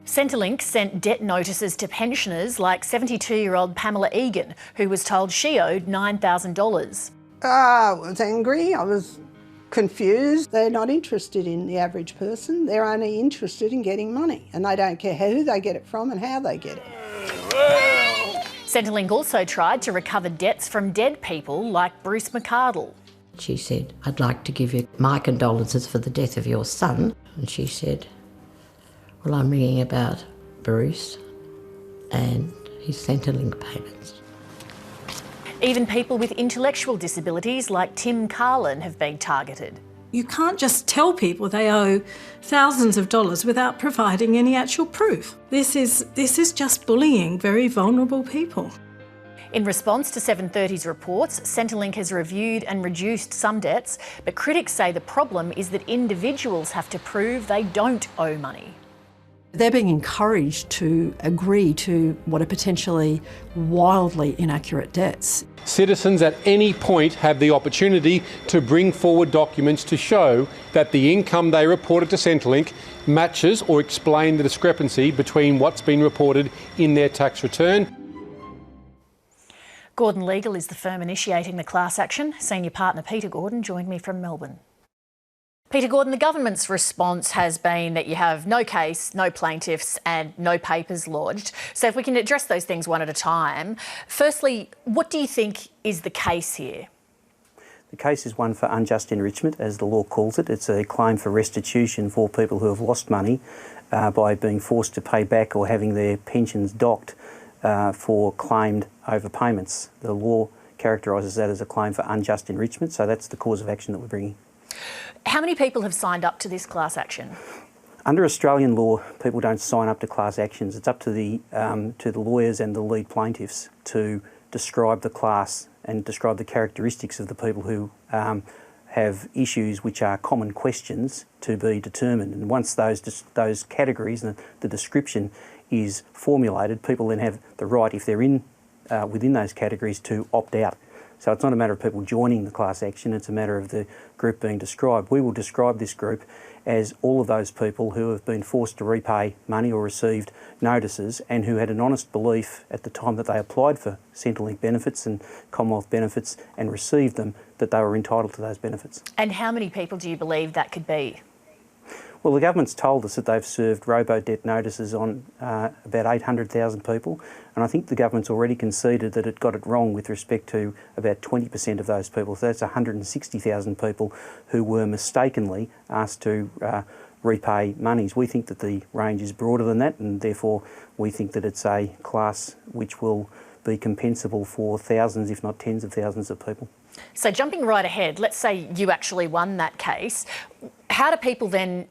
Centrelink sent debt notices to pensioners like 72-year-old Pamela Egan, who was told she owed $9,000. I was angry, I was confused. They're not interested in the average person, they're only interested in getting money, and they don't care who they get it from and how they get it. Centrelink also tried to recover debts from dead people like Bruce McCardle. She said, "I'd like to give you my condolences for the death of your son." And she said, "Well, I'm ringing about Bruce and his Centrelink payments." Even people with intellectual disabilities like Tim Carlin have been targeted. You can't just tell people they owe thousands of dollars without providing any actual proof. This is just bullying very vulnerable people. In response to 730's reports, Centrelink has reviewed and reduced some debts, but critics say the problem is that individuals have to prove they don't owe money. They're being encouraged to agree to what are potentially wildly inaccurate debts. Citizens at any point have the opportunity to bring forward documents to show that the income they reported to Centrelink matches or explain the discrepancy between what's been reported in their tax return. Gordon Legal is the firm initiating the class action. Senior partner Peter Gordon joined me from Melbourne. Peter Gordon, the government's response has been that you have no case, no plaintiffs and no papers lodged. So if we can address those things one at a time. Firstly, what do you think is the case here? The case is one for unjust enrichment, as the law calls it. It's a claim for restitution for people who have lost money by being forced to pay back or having their pensions docked for claimed overpayments. The law characterises that as a claim for unjust enrichment, so that's the cause of action that we're bringing. How many people have signed up to this class action? Under Australian law, people don't sign up to class actions. It's up to the lawyers and the lead plaintiffs to describe the class and describe the characteristics of the people who have issues which are common questions to be determined. And once those categories and the description is formulated, people then have the right, if they're within those categories, to opt out. So it's not a matter of people joining the class action, it's a matter of the group being described. We will describe this group as all of those people who have been forced to repay money or received notices and who had an honest belief at the time that they applied for Centrelink benefits and Commonwealth benefits and received them that they were entitled to those benefits. And how many people do you believe that could be? Well, the government's told us that they've served robodebt notices on about 800,000 people, and I think the government's already conceded that it got it wrong with respect to about 20% of those people. So that's 160,000 people who were mistakenly asked to repay monies. We think that the range is broader than that, and therefore we think that it's a class which will be compensable for thousands, if not tens of thousands of people. So jumping right ahead, let's say you actually won that case. How do people then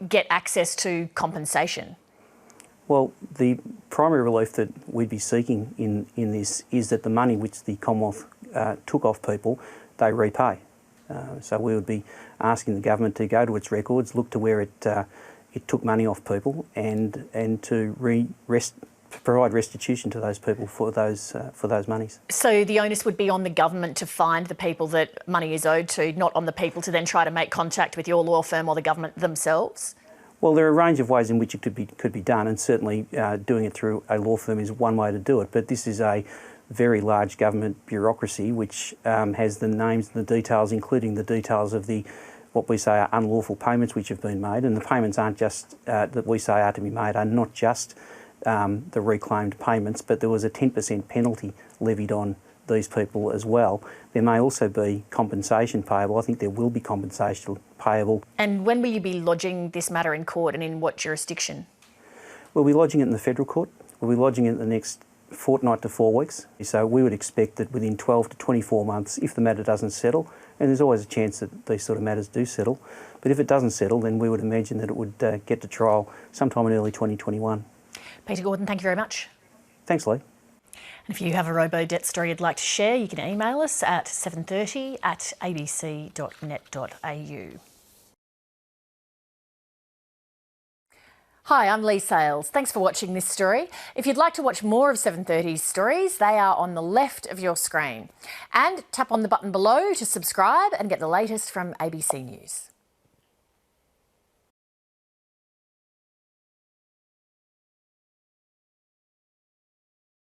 get access to compensation? Well, the primary relief that we'd be seeking in this is that the money which the Commonwealth took off people, they repay. So we would be asking the government to go to its records, look to where it took money off people, and to provide restitution to those people for those monies. So the onus would be on the government to find the people that money is owed to, not on the people to then try to make contact with your law firm or the government themselves? Well, there are a range of ways in which it could be done, and certainly doing it through a law firm is one way to do it. But this is a very large government bureaucracy which has the names and the details, including the details of what we say are unlawful payments which have been made, and the payments aren't just that we say are to be made are not just the reclaimed payments, but there was a 10% penalty levied on these people as well. There may also be compensation payable. I think there will be compensation payable. And when will you be lodging this matter in court, and in what jurisdiction? We'll be lodging it in the federal court. We'll be lodging it in the next fortnight to 4 weeks. So we would expect that within 12 to 24 months, if the matter doesn't settle, and there's always a chance that these sort of matters do settle, but if it doesn't settle, then we would imagine that it would get to trial sometime in early 2021. Peter Gordon, thank you very much. Thanks, Lee. And if you have a robo-debt story you'd like to share, you can email us at 730@abc.net.au. Hi, I'm Lee Sales. Thanks for watching this story. If you'd like to watch more of 730's stories, they are on the left of your screen. And tap on the button below to subscribe and get the latest from ABC News.